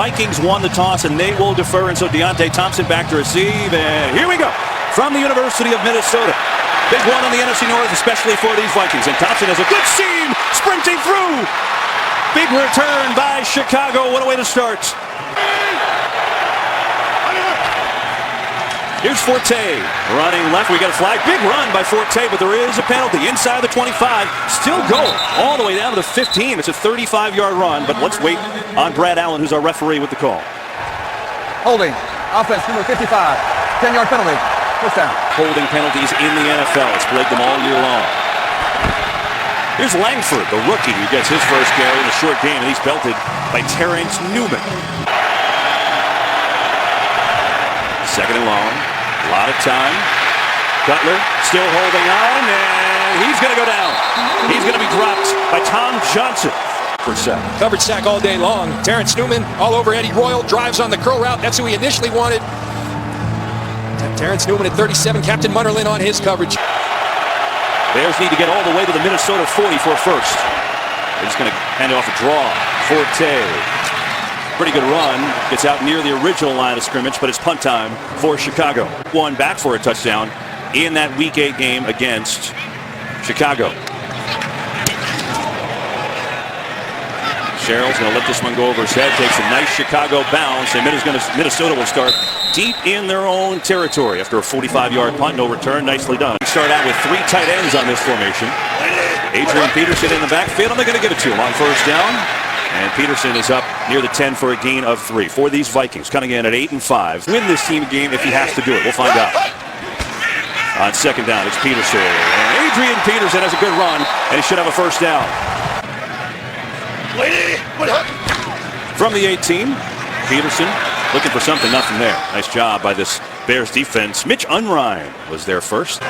Vikings won the toss, and they will defer, and so Deontay Thompson back to receive, and here we go. From the University of Minnesota. Big one on the NFC North, especially for these Vikings, and Thompson has a good seam, sprinting through. Big return by Chicago. What a way to start. Here's Forte running left. We got a flag. Big run by Forte, but there is a penalty inside the 25. Still going all the way down to the 15. It's a 35-yard run, but let's wait on Brad Allen, who's our referee, with the call. Holding. Offense number 55. 10-yard penalty. First down. Holding penalties in the NFL. It's plagued them all year long. Here's Langford, the rookie, who gets his first carry in a short game, and he's belted by Terrence Newman. Second and long. A lot of time. Cutler still holding on, and he's going to go down. He's going to be dropped by Tom Johnson. For sack. Coverage sack all day long. Terrence Newman all over Eddie Royal. Drives on the curl route. That's who he initially wanted. Terrence Newman at 37. Captain Munnerlyn on his coverage. Bears need to get all the way to the Minnesota 40 for a first. They're just going to hand it off a draw. Forte. Pretty good run. Gets out near the original line of scrimmage, but it's punt time for Chicago. One back for a touchdown in that Week 8 game against Chicago. Sherrill's going to let this one go over his head. Takes a nice Chicago bounce, and Minnesota will start deep in their own territory after a 45-yard punt. No return. Nicely done. Start out with 3 tight ends on this formation. Adrian Peterson in the backfield, and they're going to give it to him on first down. And Peterson is up near the 10 for a gain of 3 for these Vikings, coming in at 8-5. Win this team game if he has to do it. We'll find out. On second down, it's Peterson. And Adrian Peterson has a good run, and he should have a first down. From the 18, Peterson looking for something, nothing there. Nice job by this Bears defense. Mitch Unrein was there first.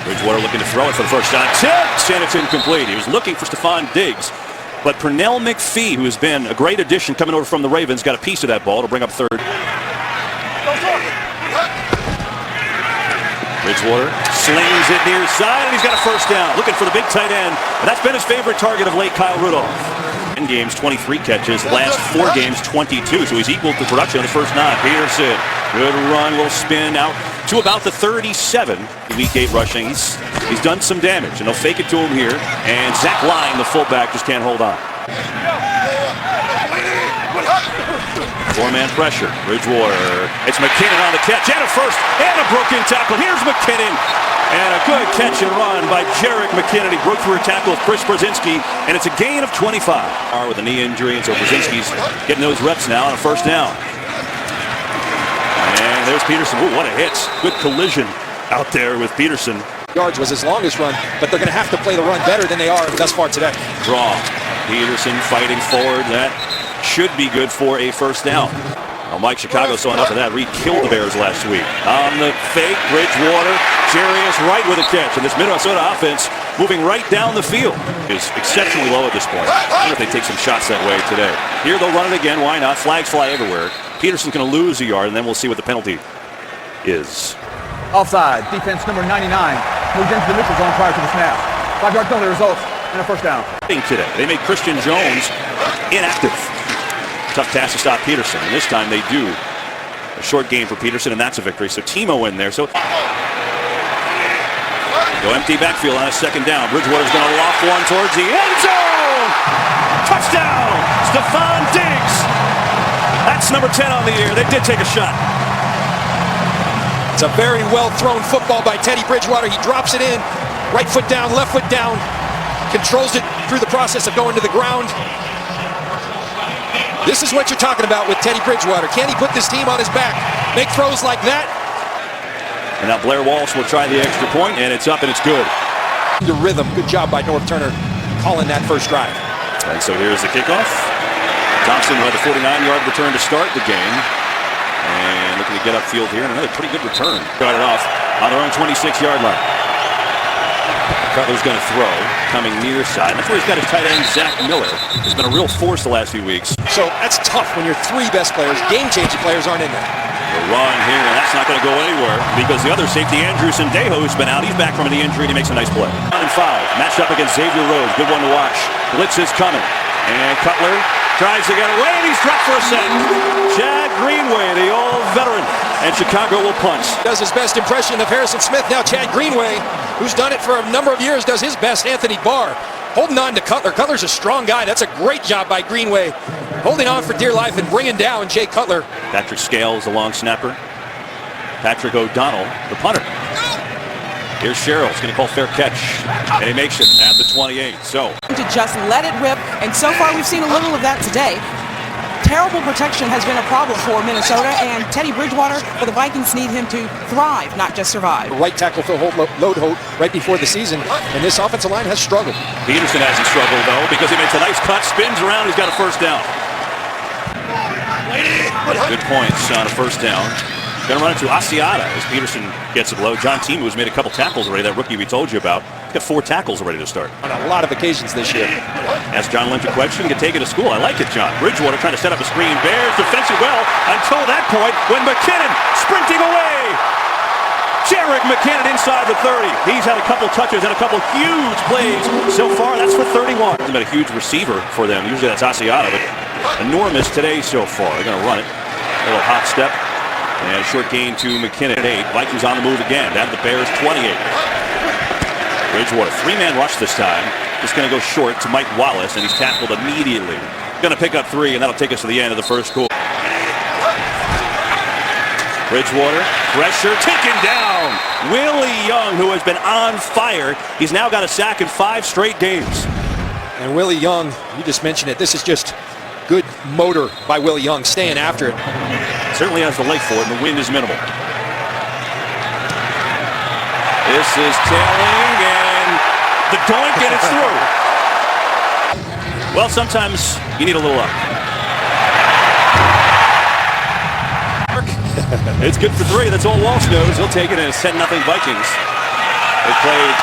Bridgewater looking to throw it for the first time. Tipped, and it's incomplete. He was looking for Stephon Diggs, but Pernell McPhee, who has been a great addition coming over from the Ravens, got a piece of that ball to bring up third. Bridgewater slings it near side, and he's got a first down. Looking for the big tight end, and that's been his favorite target of late, Kyle Rudolph. 10 games, 23 catches. Last 4 games, 22. So he's equal to production on the first 9. Peterson, good run, will spin out to about the 37. Week 8 rushing. He's done some damage, and they'll fake it to him here. And Zach Line, the fullback, just can't hold on. 4-man pressure. Bridgewater. It's McKinnon on the catch, and a first, and a broken tackle. Here's McKinnon. And a good catch and run by Jerick McKinnon. He broke through a tackle of Chris Brzezinski, and it's a gain of 25. With a knee injury, and so Brzezinski's getting those reps now on a first down. And there's Peterson. Ooh, what a hit. Good collision out there with Peterson. Yards was his longest run, but they're going to have to play the run better than they are thus far today. Draw. Peterson fighting forward. That should be good for a first down. Well, Mike Chicago saw enough of that. Reed killed the Bears last week. On the fake, Bridgewater. Jarius right with a catch. And this Minnesota offense moving right down the field is exceptionally low at this point. I wonder if they take some shots that way today. Here they'll run it again. Why not? Flags fly everywhere. Peterson's going to lose a yard, and then we'll see what the penalty is. Offside. Defense number 99 moved into the neutral zone prior to the snap. 5-yard penalty results in a first down. Today, they made Christian Jones inactive. Tough task to stop Peterson, and this time they do. A short game for Peterson, and that's a victory. So Timo in there. So go empty backfield on a second down. Bridgewater's going to loft one towards the end zone. Touchdown, Stephon Diggs. That's number 10 on the year. They did take a shot. It's a very well-thrown football by Teddy Bridgewater. He drops it in. Right foot down, left foot down. Controls it through the process of going to the ground. This is what you're talking about with Teddy Bridgewater. Can he put this team on his back? Make throws like that? And now Blair Walsh will try the extra point, and it's up and it's good. The rhythm. Good job by North Turner calling that first drive. And so here's the kickoff. Thompson had the 49-yard return to start the game. And looking to get upfield here, and another pretty good return. Got it off on their own 26-yard line. Cutler's going to throw, coming near side. That's where he's got his tight end, Zach Miller. He's been a real force the last few weeks. So that's tough when your 3 best players, game-changing players, aren't in there. The run here, and that's not going to go anywhere because the other safety, Andrew Sendejo, who's been out. He's back from an knee injury, and he makes a nice play. 1 and 5, matched up against Xavier Rhodes. Good one to watch. Blitz is coming. And Cutler tries to get away, and he's dropped for a sack. Chad Greenway, the old veteran, and Chicago will punt. Does his best impression of Harrison Smith. Now Chad Greenway, who's done it for a number of years, does his best. Anthony Barr holding on to Cutler. Cutler's a strong guy. That's a great job by Greenway, holding on for dear life and bringing down Jay Cutler. Patrick Scales, the long snapper. Patrick O'Donnell, the punter. Here's Sherrill. He's going to call fair catch, and he makes it at the 28. So to just let it rip, and so far we've seen a little of that today. Terrible protection has been a problem for Minnesota, and Teddy Bridgewater for the Vikings need him to thrive, not just survive. Right tackle Phil Load right before the season, and this offensive line has struggled. Peterson hasn't struggled, though, because he makes a nice cut, spins around, he's got a first down. Good points on a first down. Going to run into Asiata as Peterson gets it low. John Timu has made a couple tackles already, that rookie we told you about. He's got 4 tackles already to start. On a lot of occasions this year. Ask John Lynch a question, can take it to school. I like it, John. Bridgewater trying to set up a screen. Bears defensive well until that point when McKinnon sprinting away. Jerick McKinnon inside the 30. He's had a couple touches and a couple huge plays so far. That's for 31. He's been a huge receiver for them. Usually that's Asiata, but enormous today so far. They're going to run it. A little hot step. And a short gain to McKinnon at 8. Vikings on the move again. Down to the Bears 28. Bridgewater, 3-man rush this time. Just going to go short to Mike Wallace, and he's tackled immediately. Going to pick up 3, and that'll take us to the end of the first quarter. Bridgewater, pressure, taken down. Willie Young, who has been on fire. He's now got a sack in 5 straight games. And Willie Young, you just mentioned it. This is just good motor by Willie Young, staying after it. Certainly has the leg for it, and the wind is minimal. This is tailing, and the doink, and it's through. Well, sometimes you need a little luck. It's good for 3. That's all Walsh knows. He'll take it, and it's 10-0 Vikings. They played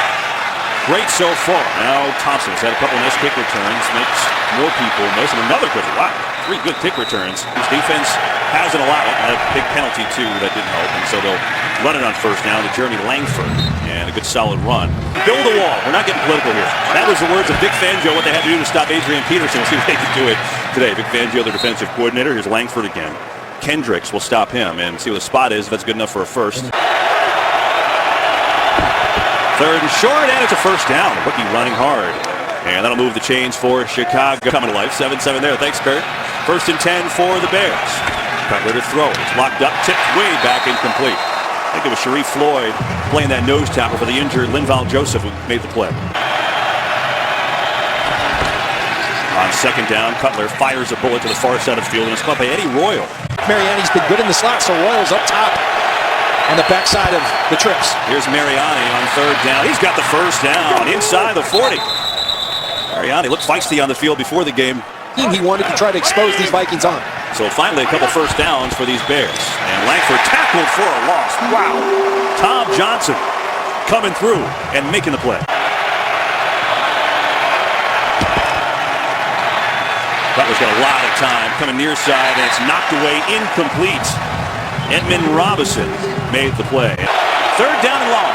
great so far. Now Thompson's had a couple of nice kick returns, makes more people miss, and another good. Wow, 3 good kick returns. His defense hasn't allowed it. A big penalty, too, that didn't help. And so they'll run it on first down to Jeremy Langford. And a good solid run. Build a wall. We're not getting political here. That was the words of Vic Fangio, what they had to do to stop Adrian Peterson. We'll see if they can do it today. Vic Fangio, their defensive coordinator. Here's Langford again. Kendricks will stop him and see what the spot is, if that's good enough for a first. 3rd and short, and it's a first down. The rookie running hard. And that'll move the chains for Chicago. Coming to life. 7-7 there. Thanks, Kurt. 1st and 10 for the Bears. Cutler to throw. It's locked up, tipped way back, incomplete. I think it was Sharif Floyd playing that nose tackle for the injured Linval Joseph who made the play. On 2nd down, Cutler fires a bullet to the far side of the field, and it's caught by Eddie Royal. Mariani's been good in the slot, so Royal's up top on the backside of the trips. Here's Mariani on 3rd down. He's got the first down inside the 40. Mariani looked feisty on the field before the game. He wanted to try to expose these Vikings on. So finally a couple first downs for these Bears. And Langford tackled for a loss. Wow. Tom Johnson coming through and making the play. Cutler's got a lot of time coming near side, and it's knocked away, incomplete. Edmund Robinson made the play. 3rd down and long.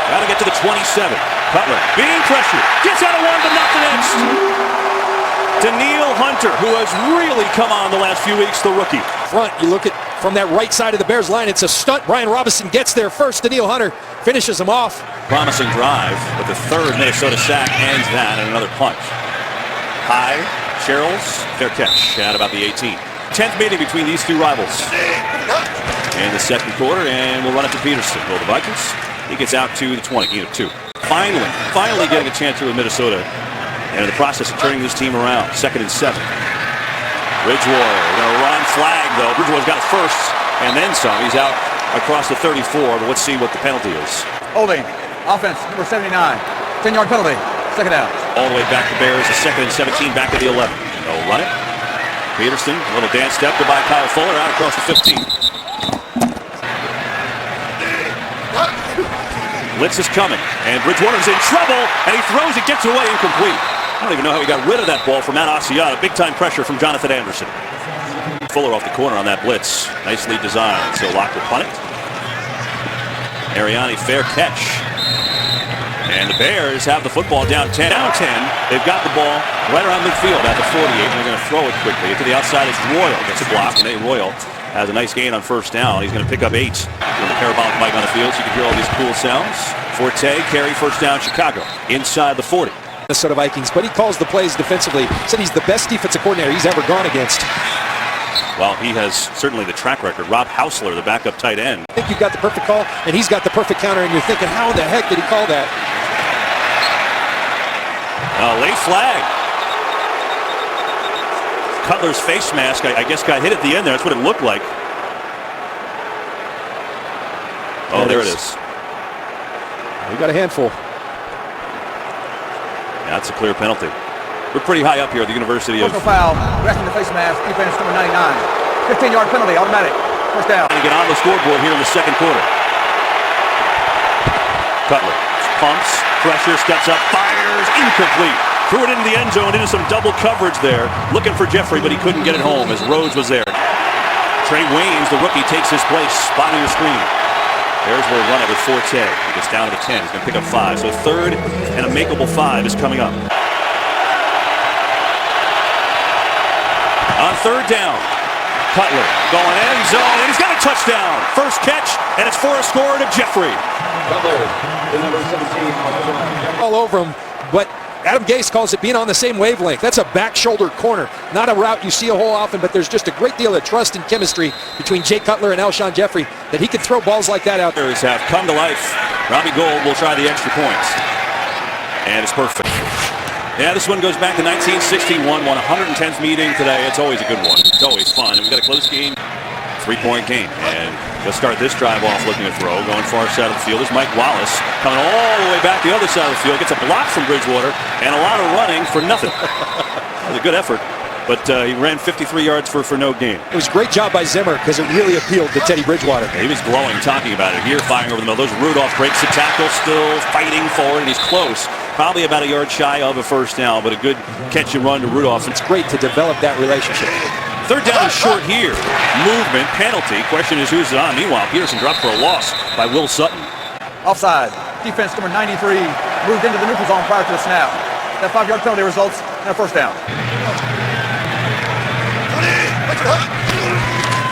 Got to get to the 27. Cutler being pressured. Gets out of one, but not the next. Daniil Hunter, who has really come on the last few weeks, the rookie. Front, you look at from that right side of the Bears line, it's a stunt. Brian Robinson gets there first. Daniil Hunter finishes him off. Promising drive, but the 3rd Minnesota sack ends that, and another punch. High, Sherrills, fair catch at about the 18. 10th meeting between these 2 rivals in the 2nd quarter, and we'll run it to Peterson. Well, the Vikings, he gets out to the 20, 2. Finally getting a chance here with Minnesota, and in the process of turning this team around. 2nd and 7. Bridgewater, going to run flag, though. Bridgewater's got it first, and then some. He's out across the 34, but let's see what the penalty is. Holding. Offense, number 79. 10-yard penalty. 2nd down. All the way back to Bears, a 2nd and 17 back to the 11. They'll run it. Peterson, a little dance step to by Kyle Fuller out across the 15. Blitz is coming, and Bridgewater's in trouble, and he throws it, gets away, incomplete. I don't even know how he got rid of that ball from Matt Asiata. Big time pressure from Jonathan Anderson. Fuller off the corner on that blitz. Nicely designed. So Locke will punt it. Mariani, fair catch. And the Bears have the football down 10. Down 10. They've got the ball right around midfield at the 48, and they're going to throw it quickly. To the outside is Royal. Gets a block, and Royal has a nice gain on first down. He's going to pick up 8. With the parabolic mic on the field, so you can hear all these cool sounds. Forte, carry, first down, Chicago. Inside the 40. Minnesota Vikings, but he calls the plays defensively. Said he's the best defensive coordinator he's ever gone against. Well, he has certainly the track record. Rob Hausler, the backup tight end. I think you've got the perfect call, and he's got the perfect counter, and you're thinking, how the heck did he call that? Late flag. Cutler's face mask, I guess, got hit at the end there. That's what it looked like. Oh, there it is. We got a handful. Yeah, that's a clear penalty. We're pretty high up here at the University of... Personal foul, resting the face mask, defense number 99. 15-yard penalty, automatic. First down. To get on the scoreboard here in the second quarter. Cutler pumps, pressure, steps up, fires, incomplete. Threw it into the end zone, into some double coverage there. Looking for Jeffrey, but he couldn't get it home as Rhodes was there. Trey Waynes, the rookie, takes his place. Spot on your screen. Bears will run it with Forte. He gets down to the 10. He's going to pick up 5. So third and a makeable 5 is coming up. On third down, Cutler going end zone, and he's got a touchdown. First catch, and it's for a score to Jeffrey. Cutler, the number 17. All over him, but Adam Gase calls it being on the same wavelength. That's a back shoulder corner. Not a route you see a whole often, but there's just a great deal of trust and chemistry between Jay Cutler and Alshon Jeffrey that he can throw balls like that out there. Have come to life. Robbie Gould will try the extra points. And it's perfect. Yeah, this one goes back to 1961, 110th meeting today. It's always a good one. It's always fun. And we've got a close game, 3-point game. And let's start this drive off looking to throw. Going far side of the field is Mike Wallace. Coming all the way back the other side of the field. Gets a block from Bridgewater and a lot of running for nothing. That was a good effort. But he ran 53 yards for no gain. It was a great job by Zimmer because it really appealed to Teddy Bridgewater. He was glowing talking about it. Here, firing over the middle. There's Rudolph, breaks the tackle, still fighting forward, and he's close. Probably about a yard shy of a first down, but a good catch and run to Rudolph. It's great to develop that relationship. Third down is short here. Movement, penalty. Question is who's it on? Meanwhile, Peterson dropped for a loss by Will Sutton. Offside. Defense number 93 moved into the neutral zone prior to the snap. That 5-yard penalty results in a first down.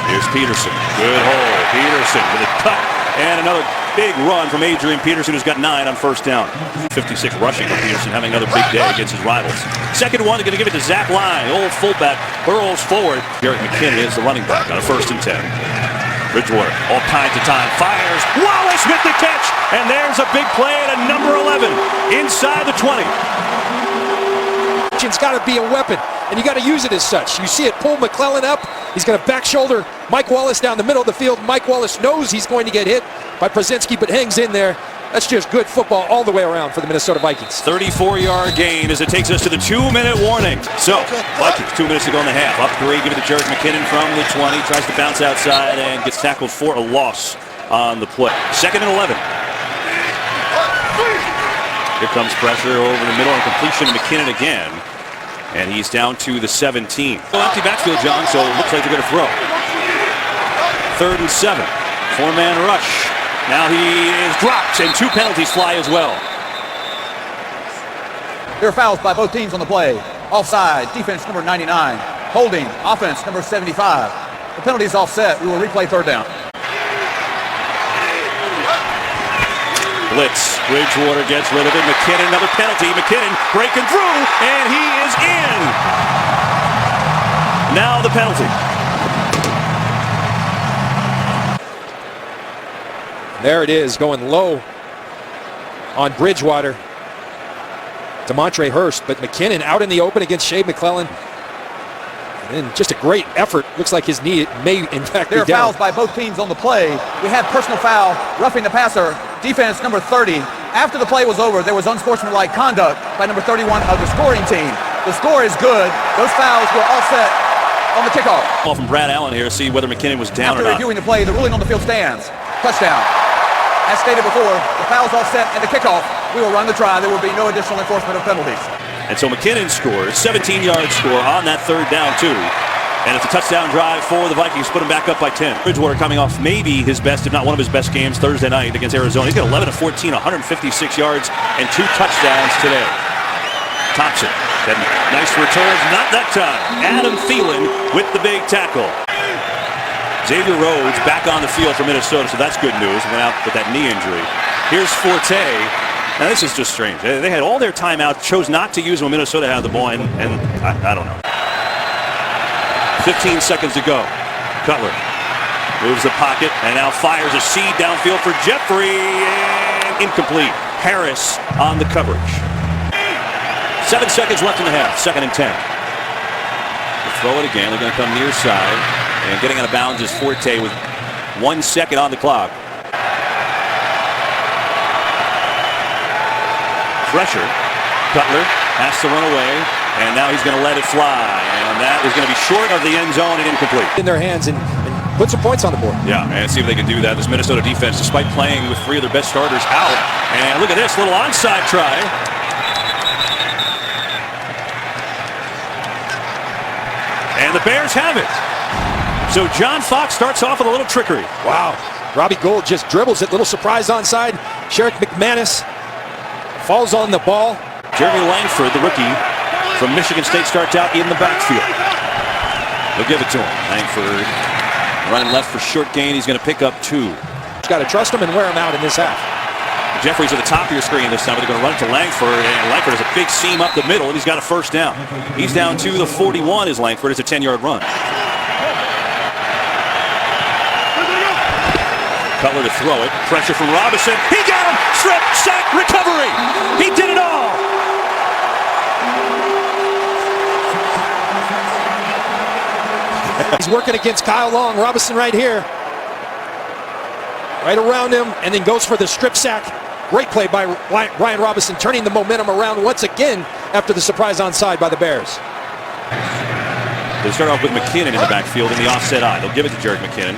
Here's Peterson. Good hole. Peterson with a cut. And another big run from Adrian Peterson, who's got 9 on first down. 56 rushing for Peterson, having another big day against his rivals. Second one, they're going to give it to Zach Line. Old fullback burrows forward. Garrett McKinnon is the running back on a 1st and 10. Bridgewater, all kinds of time, fires. Wallace with the catch. And there's a big play at a number 11 inside the 20. It's got to be a weapon, and you got to use it as such. You see it pull McClellan up. He's going to back shoulder Mike Wallace down the middle of the field. Mike Wallace knows he's going to get hit by Przenski, but hangs in there. That's just good football all the way around for the Minnesota Vikings. 34-yard gain as it takes us to the 2-minute warning. So, Vikings, 2 minutes to go in the half. Up 3, give it to Jared McKinnon from the 20. Tries to bounce outside and gets tackled for a loss on the play. 2nd and 11. Here comes pressure over the middle and completion to McKinnon again. And he's down to the 17. Empty backfield, John, so it looks like they're going to throw. 3rd and 7. 4-man rush. Now he is dropped, and 2 penalties fly as well. There are fouls by both teams on the play. Offside, defense number 99. Holding, offense number 75. The penalty is offset. We will replay third down. Blitz. Bridgewater gets rid of it. McKinnon, another penalty. McKinnon breaking through, and he is in. Now the penalty. There it is, going low on Bridgewater. DeMontre Hurst, but McKinnon out in the open against Shea McClellan. And just a great effort. Looks like his knee may, in fact, There are be down. fouls by both teams on the play. We had personal foul, roughing the passer, defense number 30. After the play was over, there was unsportsmanlike conduct by number 31 of the scoring team. The score is good. Those fouls were offset on the kickoff. Ball from Brad Allen here to see whether McKinnon was down After or not. reviewing the play, the ruling on the field stands. Touchdown. As stated before, the foul's offset and the kickoff. We will run the try. There will be no additional enforcement of penalties. And so McKinnon scores, 17-yard score on that 3rd down too. And it's a touchdown drive for the Vikings, put him back up by 10. Bridgewater coming off maybe his best, if not one of his best games Thursday night against Arizona. He's got 11 of 14, 156 yards, and 2 touchdowns today. Thompson, that nice returns, not that time. Adam Thielen with the big tackle. Xavier Rhodes back on the field for Minnesota, so that's good news. Went out with that knee injury. Here's Forte. Now this is just strange. They had all their timeouts, chose not to use when Minnesota had the ball, and I don't know. 15 seconds to go. Cutler moves the pocket and now fires a seed downfield for Jeffrey, and incomplete. Harris on the coverage. 7 seconds left in the half. 2nd and 10. They'll throw it again. They're going to come near side, and getting out of bounds is Forte with 1 second on the clock. Pressure. Cutler has to run away, and now he's going to let it fly, and that is going to be short of the end zone and incomplete. In their hands and put some points on the board. Yeah, and see if they can do that. This Minnesota defense, despite playing with 3 of their best starters out, and look at this little onside try. And the Bears have it. So John Fox starts off with a little trickery. Wow. Robbie Gould just dribbles it. Little surprise onside. Sherrick McManus falls on the ball. Jeremy Langford, the rookie from Michigan State, starts out in the backfield. They'll give it to him. Langford running left for short gain. He's going to pick up 2. Just got to trust him and wear him out in this half. Jeffrey's at the top of your screen this time, but they're going to run it to Langford, and Langford has a big seam up the middle, and he's got a first down. He's down to the 41 as Langford. It's a 10-yard run. Cutler to throw it. Pressure from Robinson. He got him! Strip, sack, recovery! He did it all! He's working against Kyle Long. Robinson right here. Right around him, and then goes for the strip sack. Great play by Ryan Robinson, turning the momentum around once again after the surprise onside by the Bears. They start off with McKinnon in the backfield in the offset eye. They'll give it to Jerick McKinnon,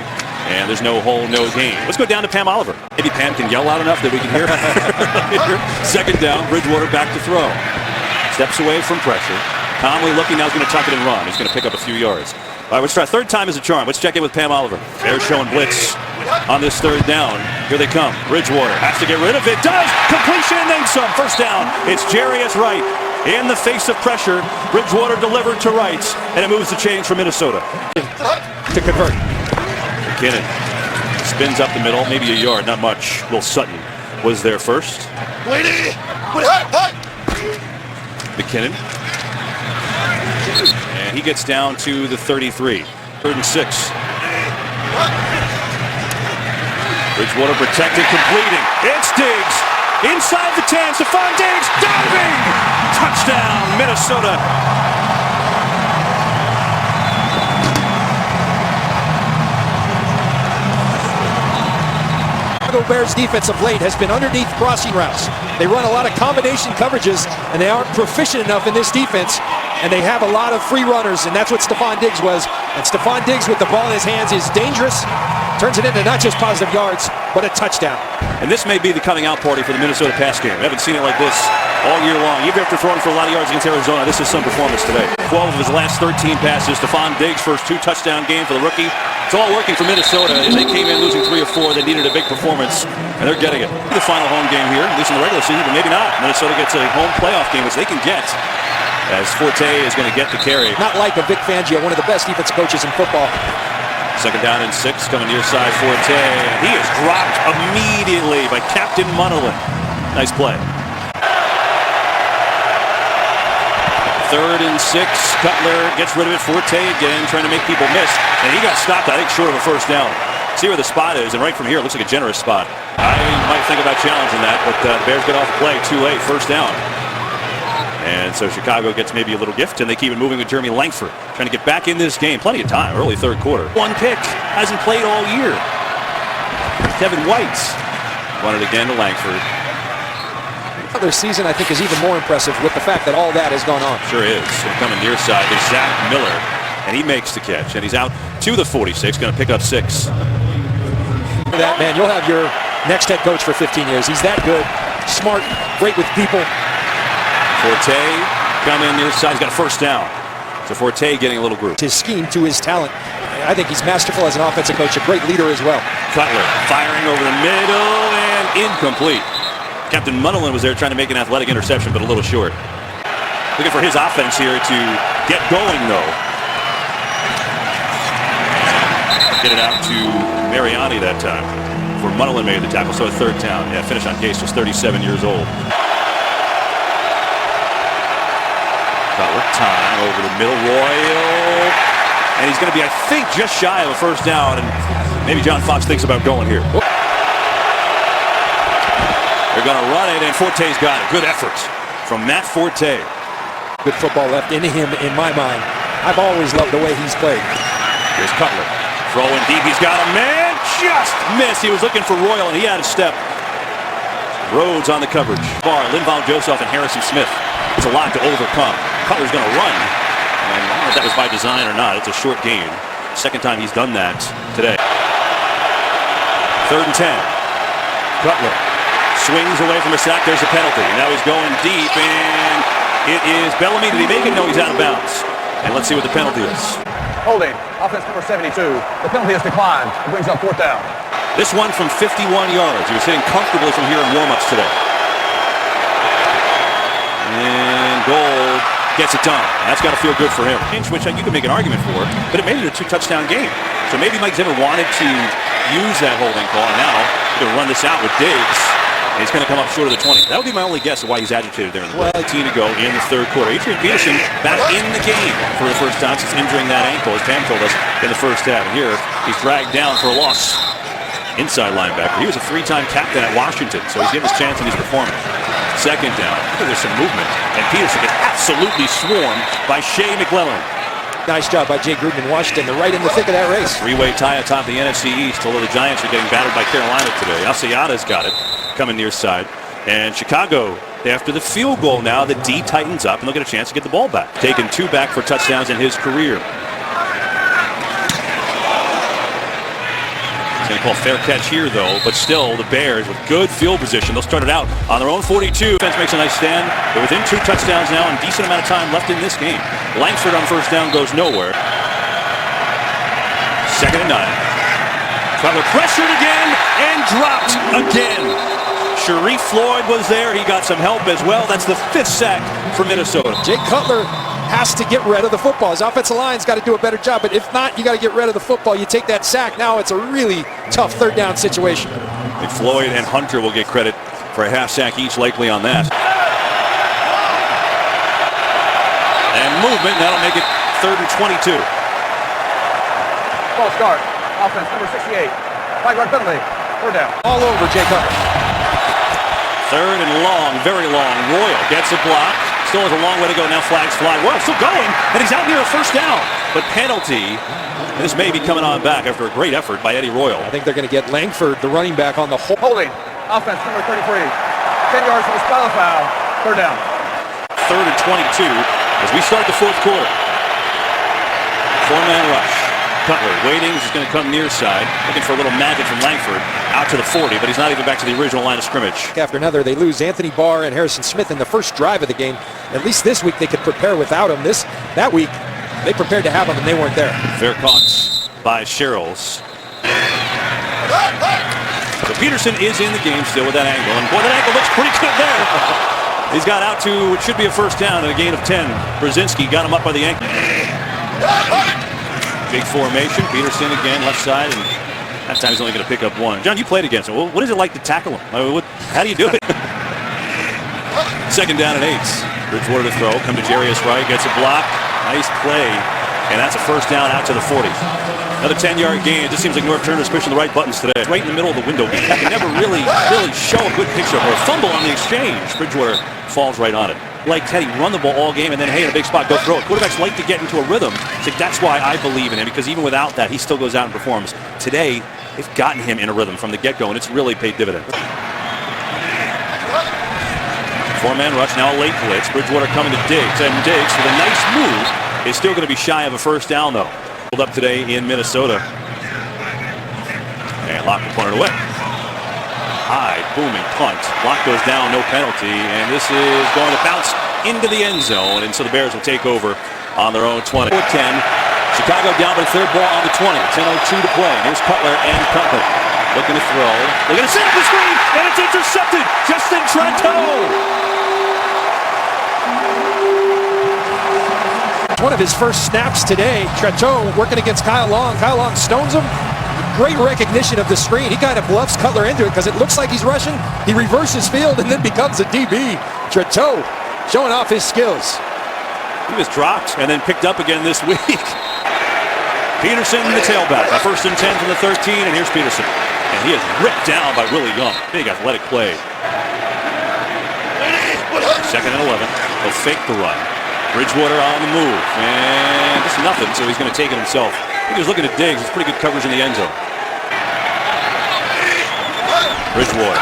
and there's no hole, no gain. Let's go down to Pam Oliver. Maybe Pam can yell out enough that we can hear her. 2nd down, Bridgewater back to throw. Steps away from pressure. Conley looking, now he's going to tuck it and run. He's going to pick up a few yards. All right, let's try. 3rd time is a charm. Let's check in with Pam Oliver. They're showing blitz on this 3rd down. Here they come. Bridgewater has to get rid of it. Does! Completion and then some. 1st down. It's Jarius Wright. In the face of pressure, Bridgewater delivered to Wright, and it moves the chains for Minnesota. To convert. McKinnon spins up the middle, maybe a yard, not much. Will Sutton was there first. McKinnon. And he gets down to the 33. 3rd and 6. Bridgewater protected, completing. It's Diggs. Inside the 10. Stephon Diggs diving. Touchdown, Minnesota. Chicago Bears defense of late has been underneath crossing routes. They run a lot of combination coverages, and they aren't proficient enough in this defense, and they have a lot of free runners, and that's what Stephon Diggs was. And Stephon Diggs with the ball in his hands is dangerous, turns it into not just positive yards, but a touchdown. And this may be the coming out party for the Minnesota pass game. We haven't seen it like this all year long. Even after throwing for a lot of yards against Arizona, this is some performance today. 12 of his last 13 passes. Stephon Diggs' first 2 touchdown game for the rookie. It's all working for Minnesota. As they came in losing 3 or 4, they needed a big performance, and they're getting it. The final home game here, at least in the regular season, but maybe not. Minnesota gets a home playoff game, which they can get, as Forte is going to get the carry. Not like a Vic Fangio, one of the best defensive coaches in football. 2nd down and 6, coming near side Forte. He is dropped immediately by Captain Munnerlyn. Nice play. 3rd and 6, Cutler gets rid of it. Forte again, trying to make people miss. And he got stopped, I think, short of a 1st down. See where the spot is, and right from here, it looks like a generous spot. I might think about challenging that, but the Bears get off the play too late, 1st down. And so Chicago gets maybe a little gift, and they keep it moving with Jeremy Langford, trying to get back in this game. Plenty of time, early 3rd quarter. 1 pick, hasn't played all year. Kevin White won it again to Langford. Their season, I think, is even more impressive with the fact that all that has gone on. Sure is. So coming near side is Zach Miller, and he makes the catch, and he's out to the 46, going to pick up 6. That man, you'll have your next head coach for 15 years. He's that good, smart, great with people. Forte coming near side. He's got a 1st down. So So Forte getting a little group. His scheme to his talent. I think he's masterful as an offensive coach, a great leader as well. Cutler firing over the middle and incomplete. Captain Munnerlyn was there trying to make an athletic interception, but a little short. Looking for his offense here to get going, though. Get it out to Mariani that time. Where Munnerlyn made the tackle, so a third down. Yeah, finish on Case was 37 years old. Cutler, time over the middle, Royal. And he's going to be, I think, just shy of a first down. And maybe John Fox thinks about going here. They're going to run it, and Forte's got it. Good effort from Matt Forte. Good football left in him, in my mind. I've always loved the way he's played. Here's Cutler. Throwing deep. He's got a man. Just missed. He was looking for Royal, and he had a step. Rhodes on the coverage. Barr, Linval Joseph, and Harrison Smith. It's a lot to overcome. Cutler's going to run. And I don't know if that was by design or not. It's a short gain. Second time he's done that today. 3rd and 10. Cutler swings away from a sack. There's a penalty. Now he's going deep, and it is Bellamy. Did he make it? No, he's out of bounds. And let's see what the penalty is. Holding, offense number 72. The penalty has declined. It brings up 4th down. This one from 51 yards. He was hitting comfortably from here in warm-ups today. And Gold gets it done. That's got to feel good for him. Which you can make an argument for, but it made it a 2-touchdown game. So maybe Mike Zimmer wanted to use that holding call. Now he's going to run this out with Diggs. And he's going to come up short of the 20. That would be my only guess of why he's agitated there in the 18 to go in the 3rd quarter. Adrian Peterson back in the game for the first time since injuring that ankle, as Pam told us in the first half. And here he's dragged down for a loss. Inside linebacker. He was a 3-time captain at Washington, so he's getting his chance and he's performing. 2nd down. I think there's some movement. And Peterson gets absolutely swarmed by Shea McClellan. Nice job by Jay Gruden in Washington. They're right in the thick of that race. 3-way tie atop the NFC East, although the Giants are getting battered by Carolina today. Asiata's got it, coming near side. And Chicago, after the field goal now, the D tightens up, and they'll get a chance to get the ball back. Taking 2 back for touchdowns in his career. He's going to call fair catch here, though, but still the Bears with good field position. They'll start it out on their own 42. Defense makes a nice stand. They're within 2 touchdowns now and decent amount of time left in this game. Langford on first down goes nowhere. 2nd and 9. Cutler pressured again and dropped again. Sharif Floyd was there. He got some help as well. That's the 5th sack for Minnesota. Jay Cutler has to get rid of the football. His offensive line's got to do a better job, but if not, you got to get rid of the football. You take that sack, now it's a really tough 3rd down situation. And Floyd and Hunter will get credit for a half sack each likely on that. And movement, that'll make it 3rd and 22. False start. Offense number 68. 5-yard penalty. 3rd down. All over Jay Cutler. 3rd and long, very long. Royal gets a block. Still has a long way to go. Now flags fly. Well, still going, and he's out near a first down. But penalty. And this may be coming on back after a great effort by Eddie Royal. I think they're going to get Langford, the running back, on the whole. Holding. Offense number 33. 10 yards for the spell foul. 3rd down. 3rd and 22 as we start the 4th quarter. 4-man rush. Cutler waiting. He's going to come near side. Looking for a little magic from Langford. Out to the 40, but he's not even back to the original line of scrimmage. After another, they lose Anthony Barr and Harrison Smith in the first drive of the game. At least this week they could prepare without him. That week they prepared to have him and they weren't there. Fair caught by Sherrills. So Peterson is in the game still with that angle, and boy, that ankle looks pretty good there. He's got out to what should be a first down and a gain of 10. Brzezinski got him up by the ankle. Big formation. Peterson again left side, and that time he's only going to pick up 1. John, you played against him. What is it like to tackle him? How do you do it? 2nd down and 8. Bridgewater to throw. Come to Jarius Wright. Gets a block. Nice play. And that's a first down out to the 40. Another 10-yard gain. It just seems like North Turner's pushing the right buttons today. Right in the middle of the window. He can never really show a good picture or a fumble on the exchange. Bridgewater falls right on it. Like Teddy, run the ball all game and then, hey, in a big spot, go throw it. Quarterbacks like to get into a rhythm. So that's why I believe in him, because even without that, he still goes out and performs. Today, they've gotten him in a rhythm from the get-go, and it's really paid dividends. 4-man rush, now a late blitz. Bridgewater coming to Diggs, and Diggs, with a nice move, is still going to be shy of a first down, though. Pulled up today in Minnesota. And locked the punter away. High, booming punt. Block goes down, no penalty, and this is going to bounce into the end zone, and so the Bears will take over on their own 20. 10. Chicago down by the third ball on the 20. 10:02 to play. Here's Cutler and Cutler looking to throw. Looking to set up the screen, and it's intercepted. Justin Trenteau. One of his first snaps today. Trenteau working against Kyle Long. Kyle Long stones him. Great recognition of the screen. He kind of bluffs Cutler into it because it looks like he's rushing. He reverses field and then becomes a DB. Trenteau showing off his skills. He was dropped and then picked up again this week. Peterson, the tailback. A 1st and 10 from the 13, and here's Peterson. And he is ripped down by Willie Young. Big athletic play. 2nd and 11. He'll fake the run. Bridgewater on the move. And just nothing, so he's going to take it himself. I think he was looking at Diggs. It's pretty good coverage in the end zone. Bridgewater.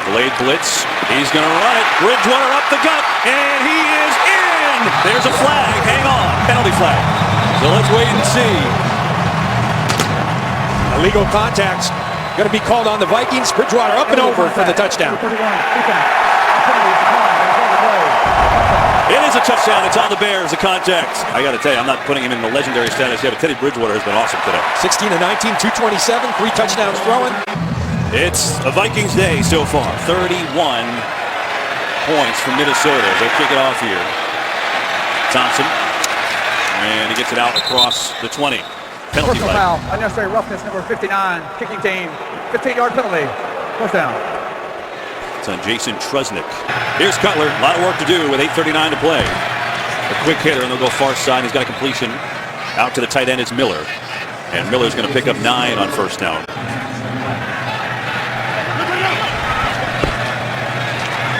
Delayed blitz. He's going to run it. Bridgewater up the gut. And he is in. There's a flag. Hang on. Penalty flag. So let's wait and see. Illegal contacts going to be called on the Vikings. Bridgewater up and over for the touchdown. It is a touchdown. It's on the Bears, the contact. I got to tell you, I'm not putting him in the legendary status yet, but Teddy Bridgewater has been awesome today. 16 to 19, 227, 3 touchdowns throwing. It's a Vikings day so far. 31 points from Minnesota. They'll kick it off here. Thompson. And he gets it out across the 20. Penalty Personal flag. foul, unnecessary roughness, number 59, kicking team, 15-yard penalty, first down. It's on Jason Trusnick. Here's Cutler. A lot of work to do with 8:39 to play. A quick hitter, and they'll go far side. He's got a completion out to the tight end. It's Miller. And Miller's going to pick up 9 on first down.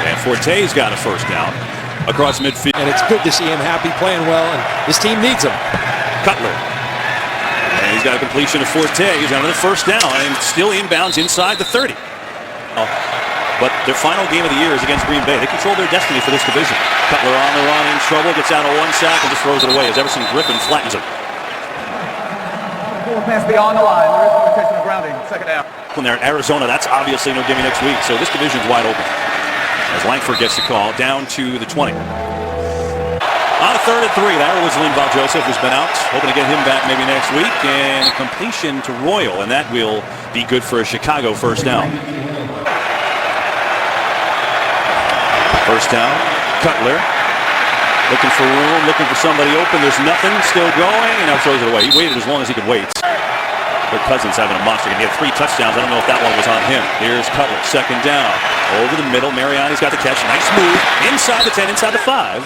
And Forte's got a first down across midfield. And it's good to see him happy, playing well, and his team needs him. Cutler. And he's got a completion to Forte. He's on the first down and still inbounds inside the 30. But their final game of the year is against Green Bay. They control their destiny for this division. Cutler on the run, in trouble, gets out of 1 sack and just throws it away as Everson Griffin flattens him. Pass beyond the line. There is no intention of grounding. Second down. When they're in Arizona, that's obviously no gimme next week. So this division's wide open. As Langford gets the call down to the 20. On a 3rd and 3, that was Linval Joseph, who's been out. Hoping to get him back maybe next week. And completion to Royal, and that will be good for a Chicago first down. First down, Cutler. Looking for room, looking for somebody open. There's nothing, still going, and now throws it away. He waited as long as he could wait. But Cousins having a monster game. He had 3 touchdowns. I don't know if that one was on him. Here's Cutler, 2nd down. Over the middle, Mariani's got the catch. Nice move. Inside the 10, inside the 5.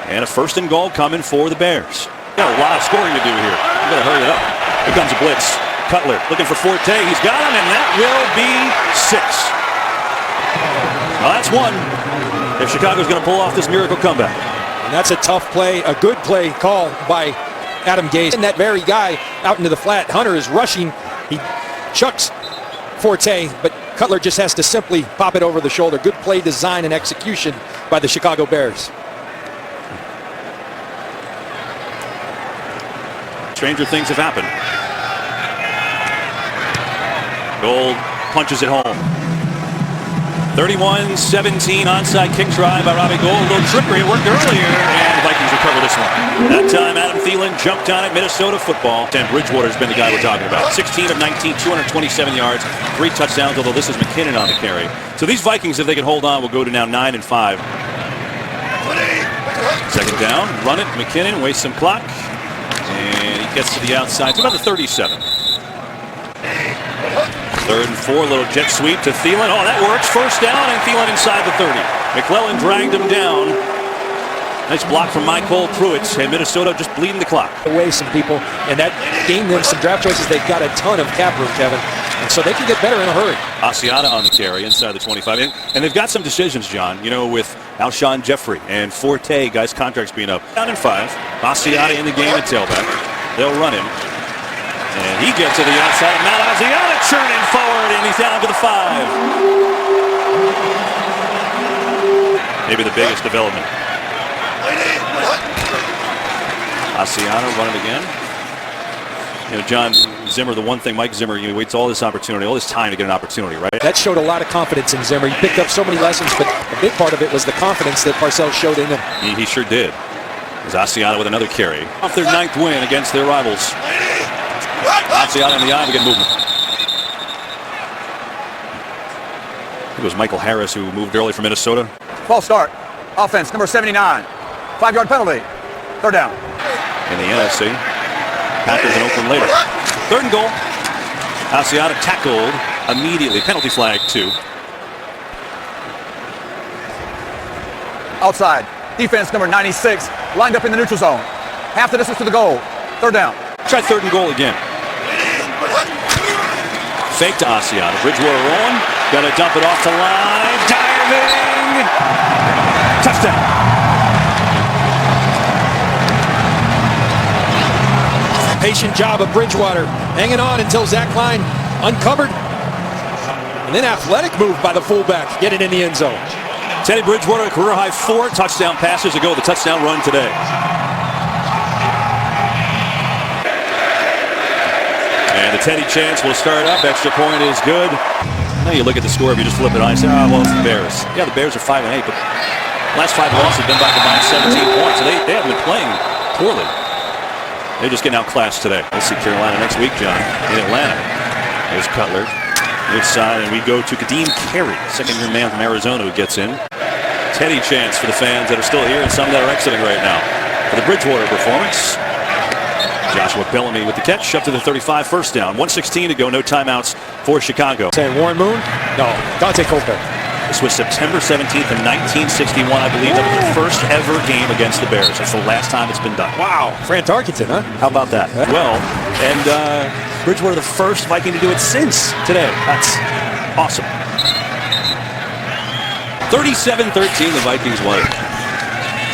And a 1st and goal coming for the Bears. Got a lot of scoring to do here. You gotta hurry it up. Here comes a blitz. Cutler looking for Forte. He's got him, and that will be 6. Well, that's 1. If Chicago's going to pull off this miracle comeback. And that's a tough play, a good play call by Adam Gase. And that very guy out into the flat. Hunter is rushing. He chucks Forte, but Cutler just has to simply pop it over the shoulder. Good play design and execution by the Chicago Bears. Stranger things have happened. Gold punches it home. 31-17 onside kick try by Robbie Gould. A little trickery. It worked earlier, and the Vikings recover this one. That time, Adam Thielen jumped on it. Minnesota football. And Bridgewater's been the guy we're talking about. 16 of 19, 227 yards, 3 touchdowns, although this is McKinnon on the carry. So these Vikings, if they can hold on, will go to now 9 and 5. 2nd down, run it. McKinnon wastes some clock. And he gets to the outside to about the 37. 3rd and 4, little jet sweep to Thielen. Oh, that works. First down, and Thielen inside the 30. McClellan dragged him down. Nice block from Michael Pruitt, and Minnesota just bleeding the clock. Away some people, and that gained them some draft choices. They've got a ton of cap room, Kevin, and so they can get better in a hurry. Asiata on the carry inside the 25. And they've got some decisions, John, you know, with Alshon Jeffrey and Forte, guys' contracts being up. Down in 5. Asiata in the game at tailback. They'll run him. And he gets to the outside. Matt Asiata churning forward, and he's down to the 5. Maybe the biggest development. Asiata run it again. You know, John Zimmer, the one thing, Mike Zimmer, he waits all this opportunity, all this time to get an opportunity, right? That showed a lot of confidence in Zimmer. He picked up so many lessons, but a big part of it was the confidence that Parcells showed in him. He sure did. Asiata with another carry. Off their 9th win against their rivals. Asiata in the eye to get movement. It was Michael Harris who moved early for Minnesota. False start. Offense, number 79. 5-yard penalty. Third down. In the NFC. Packers in Oakland later. 3rd and goal. Asiata tackled immediately. Penalty flag 2. Outside. Defense, number 96. Lined up in the neutral zone. Half the distance to the goal. 3rd down. Try 3rd and goal again. Fake to Asiata. Bridgewater rolling. Got to dump it off the line. Diving. Touchdown. Patient job of Bridgewater, hanging on until Zach Klein uncovered. And then athletic move by the fullback, get it in the end zone. Teddy Bridgewater, career high 4 touchdown passes ago. The touchdown run today. And the Teddy chance will start up. Extra point is good. Now you look at the score, if you just flip it on, you say, oh, well, it's the Bears. Yeah, the Bears are 5-8, but last 5 losses have been by combined 17 points. So they haven't been playing poorly. They're just getting outclassed today. We'll see Carolina next week, John, in Atlanta. There's Cutler. Good side, and we go to Kadeem Carey, 2nd-year man from Arizona who gets in. Teddy chance for the fans that are still here and some that are exiting right now. For the Bridgewater performance. Joshua Bellamy with the catch up to the 35, 1st down. 1:16 to go, no timeouts for Chicago. Saying Warren Moon? No, Dante Colbert. This was September 17th of 1961, I believe. That was the first ever game against the Bears. That's the last time it's been done. Wow, Fran Tarkenton, huh? How about that? Well, and Bridgewater the first Viking to do it since today. That's awesome. 37-13, the Vikings won it.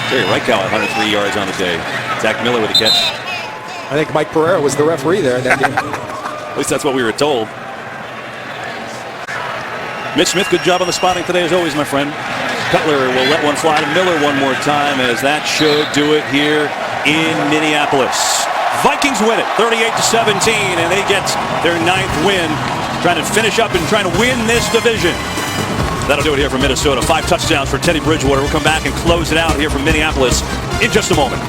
Jerry Reichow at 103 yards on the day. Zach Miller with a catch. I think Mike Pereira was the referee there in that game. At least that's what we were told. Mitch Smith, good job on the spotting today as always, my friend. Cutler will let one fly to Miller one more time, as that should do it here in Minneapolis. Vikings win it 38-17, and they get their 9th win, trying to finish up and trying to win this division. That'll do it here from Minnesota. 5 touchdowns for Teddy Bridgewater. We'll come back and close it out here from Minneapolis in just a moment.